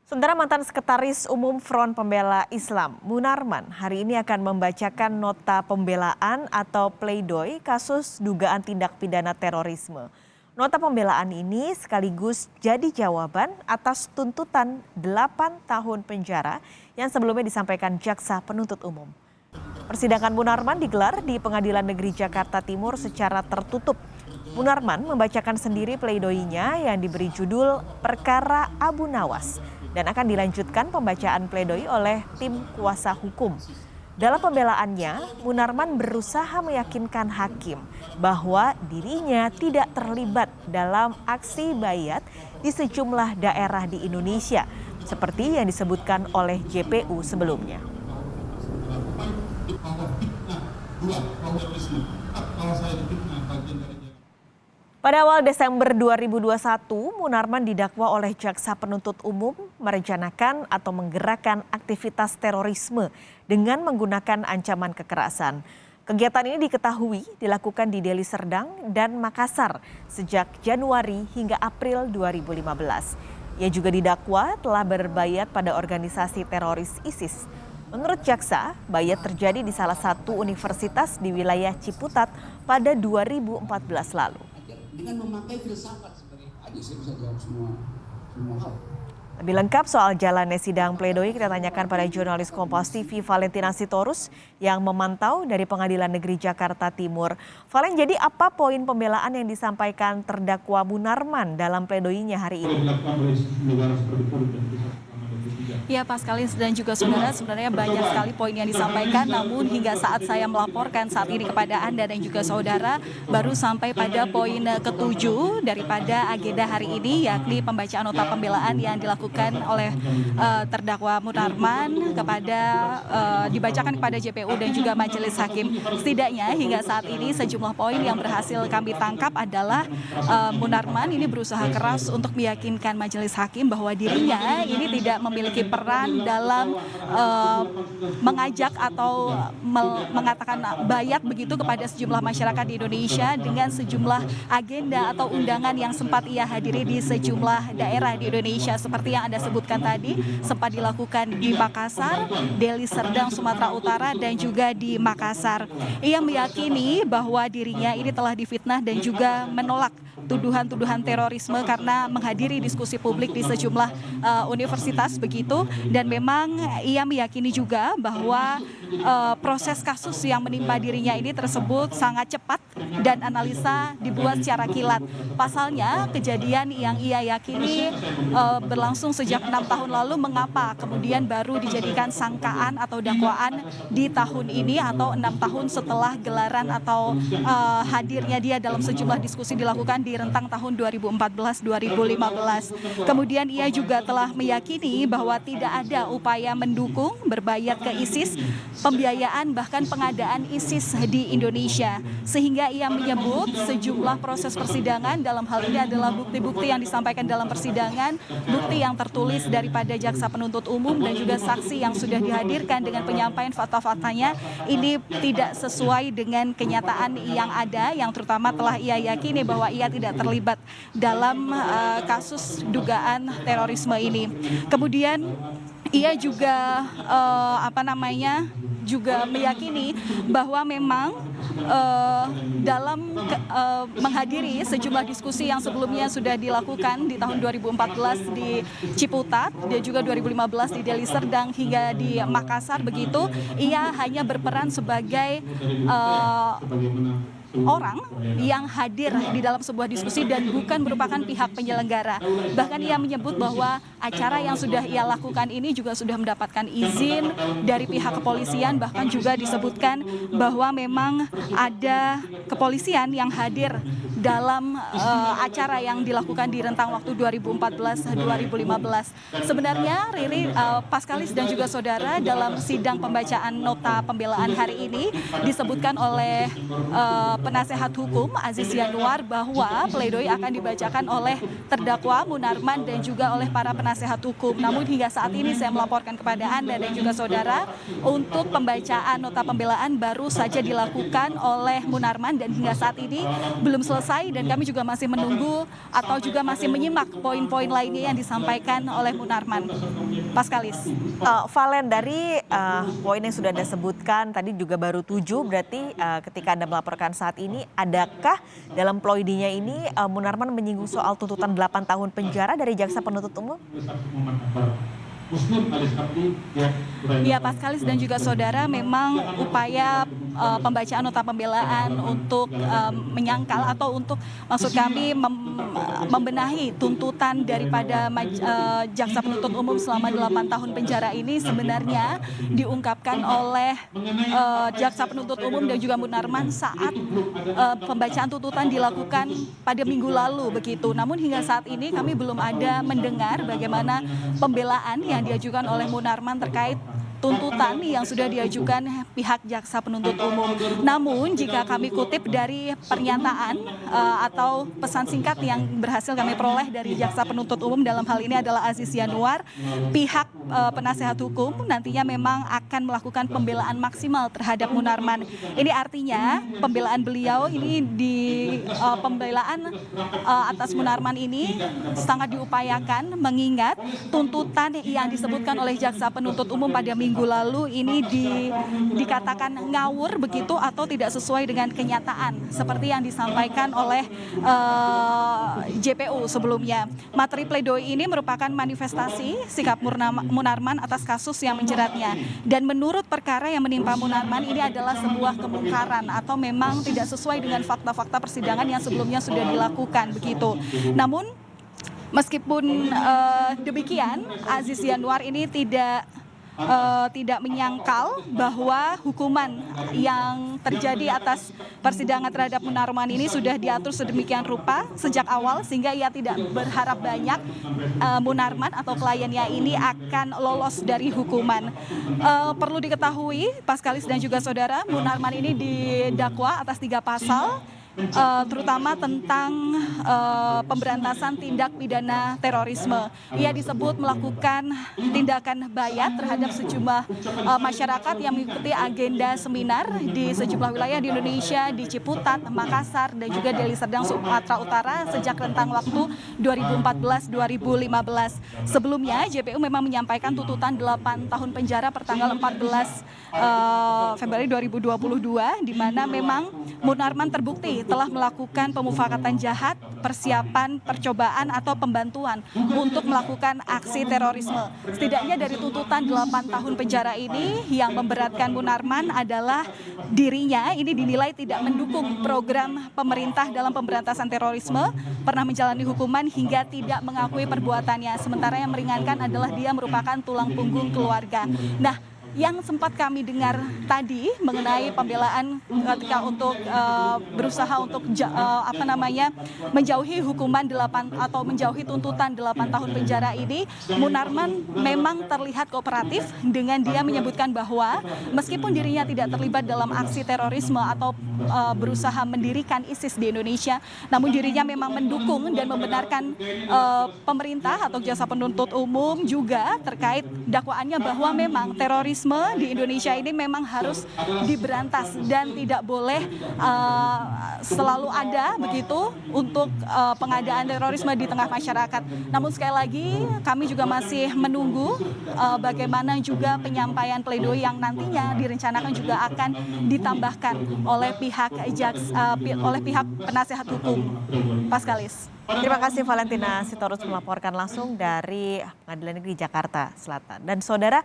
Saudara, mantan Sekretaris Umum Front Pembela Islam, Munarman, hari ini akan membacakan nota pembelaan atau pledoi kasus dugaan tindak pidana terorisme. Nota pembelaan ini sekaligus jadi jawaban atas tuntutan 8 tahun penjara yang sebelumnya disampaikan jaksa penuntut umum. Persidangan Munarman digelar di Pengadilan Negeri Jakarta Timur secara tertutup. Munarman membacakan sendiri pledoinya yang diberi judul Perkara Abu Nawas dan akan dilanjutkan pembacaan pledoi oleh tim kuasa hukum. Dalam pembelaannya, Munarman berusaha meyakinkan hakim bahwa dirinya tidak terlibat dalam aksi bayat di sejumlah daerah di Indonesia, seperti yang disebutkan oleh JPU sebelumnya. Pada awal Desember 2021, Munarman didakwa oleh jaksa penuntut umum merencanakan atau menggerakkan aktivitas terorisme dengan menggunakan ancaman kekerasan. Kegiatan ini diketahui dilakukan di Deli Serdang dan Makassar sejak Januari hingga April 2015. Ia juga didakwa telah berbayat pada organisasi teroris ISIS. Menurut jaksa, bayat terjadi di salah satu universitas di wilayah Ciputat pada 2014 lalu. Dengan memakai filsafat sebagai saya bisa jawab semua hal. Lebih lengkap soal jalannya sidang pledoi kita tanyakan pada jurnalis Kompas TV Valentina Sitorus yang memantau dari Pengadilan Negeri Jakarta Timur. Valen, jadi apa poin pembelaan yang disampaikan terdakwa Munarman dalam pledoinya hari ini? Ya, Paskalis dan juga saudara, sebenarnya banyak sekali poin yang disampaikan, namun hingga saat saya melaporkan saat ini kepada Anda dan juga saudara, baru sampai pada poin ke-7 daripada agenda hari ini, yakni pembacaan nota pembelaan yang dilakukan oleh terdakwa Munarman dibacakan kepada JPU dan juga Majelis Hakim. Setidaknya hingga saat ini sejumlah poin yang berhasil kami tangkap adalah Munarman ini berusaha keras untuk meyakinkan Majelis Hakim bahwa dirinya ini tidak memiliki peran dalam mengajak atau mengatakan bayat begitu kepada sejumlah masyarakat di Indonesia dengan sejumlah agenda atau undangan yang sempat ia hadiri di sejumlah daerah di Indonesia seperti yang Anda sebutkan tadi, sempat dilakukan di Makassar, Deli Serdang, Sumatera Utara dan juga di Makassar. Ia meyakini bahwa dirinya ini telah difitnah dan juga menolak tuduhan-tuduhan terorisme karena menghadiri diskusi publik di sejumlah universitas begitu, dan memang ia meyakini juga bahwa proses kasus yang menimpa dirinya ini tersebut sangat cepat dan analisa dibuat secara kilat. Pasalnya kejadian yang ia yakini berlangsung sejak 6 tahun lalu, mengapa kemudian baru dijadikan sangkaan atau dakwaan di tahun ini atau 6 tahun setelah gelaran atau hadirnya dia dalam sejumlah diskusi dilakukan di rentang tahun 2014-2015. Kemudian ia juga telah meyakini bahwa tidak ada upaya mendukung berbayat ke ISIS, pembiayaan bahkan pengadaan ISIS di Indonesia. Sehingga ia menyebut sejumlah proses persidangan, dalam hal ini adalah bukti-bukti yang disampaikan dalam persidangan, bukti yang tertulis daripada jaksa penuntut umum dan juga saksi yang sudah dihadirkan dengan penyampaian fakta-faktanya, ini tidak sesuai dengan kenyataan yang ada, yang terutama telah ia yakini bahwa ia tidak terlibat dalam kasus dugaan terorisme ini. Kemudian ia juga juga meyakini bahwa memang dalam menghadiri sejumlah diskusi yang sebelumnya sudah dilakukan di tahun 2014 di Ciputat dan juga 2015 di Deli Serdang hingga di Makassar begitu, ia hanya berperan sebagai orang yang hadir di dalam sebuah diskusi dan bukan merupakan pihak penyelenggara. Bahkan ia menyebut bahwa acara yang sudah ia lakukan ini juga sudah mendapatkan izin dari pihak kepolisian, bahkan juga disebutkan bahwa memang ada kepolisian yang hadir dalam acara yang dilakukan di rentang waktu 2014-2015. Sebenarnya Riri, Paskalis dan juga saudara, dalam sidang pembacaan nota pembelaan hari ini disebutkan oleh penasehat hukum Aziz Yanuar bahwa pledoi akan dibacakan oleh terdakwa Munarman dan juga oleh para penasihat penasehat hukum. Namun hingga saat ini saya melaporkan kepada Anda dan juga saudara, untuk pembacaan nota pembelaan baru saja dilakukan oleh Munarman dan hingga saat ini belum selesai, dan kami juga masih menunggu atau juga masih menyimak poin-poin lainnya yang disampaikan oleh Munarman. Paskalis. Valen, dari poin yang sudah Anda sebutkan tadi juga baru 7, berarti ketika Anda melaporkan saat ini, adakah dalam ploidinya ini Munarman menyinggung soal tuntutan 8 tahun penjara dari jaksa penuntut umum? Ya, Paskalis dan juga saudara, memang upaya pembacaan nota pembelaan untuk menyangkal atau untuk maksud kami membenahi tuntutan daripada jaksa penuntut umum selama 8 tahun penjara ini sebenarnya diungkapkan oleh jaksa penuntut umum dan juga Munarman saat pembacaan tuntutan dilakukan pada minggu lalu begitu. Namun hingga saat ini kami belum ada mendengar bagaimana pembelaan yang diajukan oleh Munarman terkait tuntutan yang sudah diajukan pihak jaksa penuntut umum. Namun jika kami kutip dari pernyataan atau pesan singkat yang berhasil kami peroleh dari jaksa penuntut umum, dalam hal ini adalah Aziz Yanuar, pihak penasehat hukum nantinya memang akan melakukan pembelaan maksimal terhadap Munarman. Ini artinya pembelaan beliau ini pembelaan atas Munarman ini sangat diupayakan, mengingat tuntutan yang disebutkan oleh jaksa penuntut umum pada minggu lalu ini dikatakan ngawur begitu atau tidak sesuai dengan kenyataan seperti yang disampaikan oleh JPU sebelumnya. Materi pledoi ini merupakan manifestasi sikap Munarman atas kasus yang menjeratnya, dan menurut perkara yang menimpa Munarman ini adalah sebuah kemungkaran atau memang tidak sesuai dengan fakta-fakta persidangan yang sebelumnya sudah dilakukan begitu. Namun meskipun demikian, Aziz Yanuar ini tidak menyangkal bahwa hukuman yang terjadi atas persidangan terhadap Munarman ini sudah diatur sedemikian rupa sejak awal, sehingga ia tidak berharap banyak Munarman atau kliennya ini akan lolos dari hukuman. Perlu diketahui, Paskalis dan juga saudara, Munarman ini didakwa atas 3 pasal, terutama tentang pemberantasan tindak pidana terorisme. Ia disebut melakukan tindakan bayat terhadap sejumlah masyarakat yang mengikuti agenda seminar di sejumlah wilayah di Indonesia, di Ciputat, Makassar, dan juga Deli Serdang, Sumatera Utara sejak rentang waktu 2014-2015. Sebelumnya JPU memang menyampaikan tuntutan 8 tahun penjara per tanggal 14 Februari 2022, di mana memang Munarman terbukti telah melakukan pemufakatan jahat, persiapan, percobaan atau pembantuan untuk melakukan aksi terorisme. Setidaknya dari tuntutan 8 tahun penjara ini, yang memberatkan Munarman adalah dirinya ini dinilai tidak mendukung program pemerintah dalam pemberantasan terorisme, pernah menjalani hukuman hingga tidak mengakui perbuatannya. Sementara yang meringankan adalah dia merupakan tulang punggung keluarga. Nah, yang sempat kami dengar tadi mengenai pembelaan ketika untuk berusaha untuk menjauhi hukuman 8 atau menjauhi tuntutan 8 tahun penjara ini, Munarman memang terlihat kooperatif dengan dia menyebutkan bahwa meskipun dirinya tidak terlibat dalam aksi terorisme atau berusaha mendirikan ISIS di Indonesia, namun dirinya memang mendukung dan membenarkan pemerintah atau jaksa penuntut umum juga terkait dakwaannya bahwa memang terorisme di Indonesia ini memang harus diberantas dan tidak boleh selalu ada begitu untuk pengadaan terorisme di tengah masyarakat. Namun sekali lagi kami juga masih menunggu bagaimana juga penyampaian pledoi yang nantinya direncanakan juga akan ditambahkan oleh pihak penasehat hukum. Paskalis. Terima kasih Valentina Sitorus melaporkan langsung dari Pengadilan Negeri Jakarta Selatan. Dan saudara,